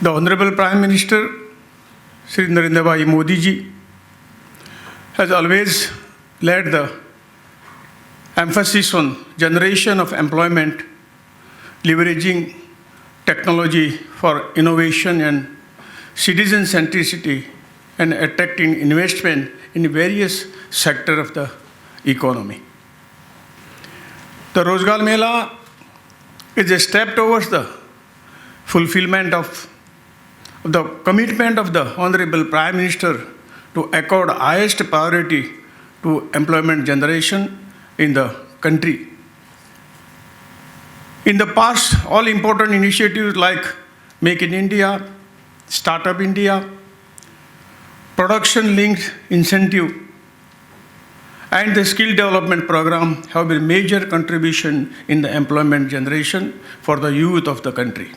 The Honorable Prime Minister, Shri Narendra Bhai Modi ji, has always laid the emphasis on generation of employment, leveraging technology for innovation and citizen centricity, and attracting investment in various sectors of the economy. The Rozgar Mela is a step towards the fulfillment of the commitment of the Honorable Prime Minister to accord highest priority to employment generation in the country. In the past, all important initiatives like Make in India, Startup India, production-linked incentive, and the skill development program have been major contribution in the employment generation for the youth of the country.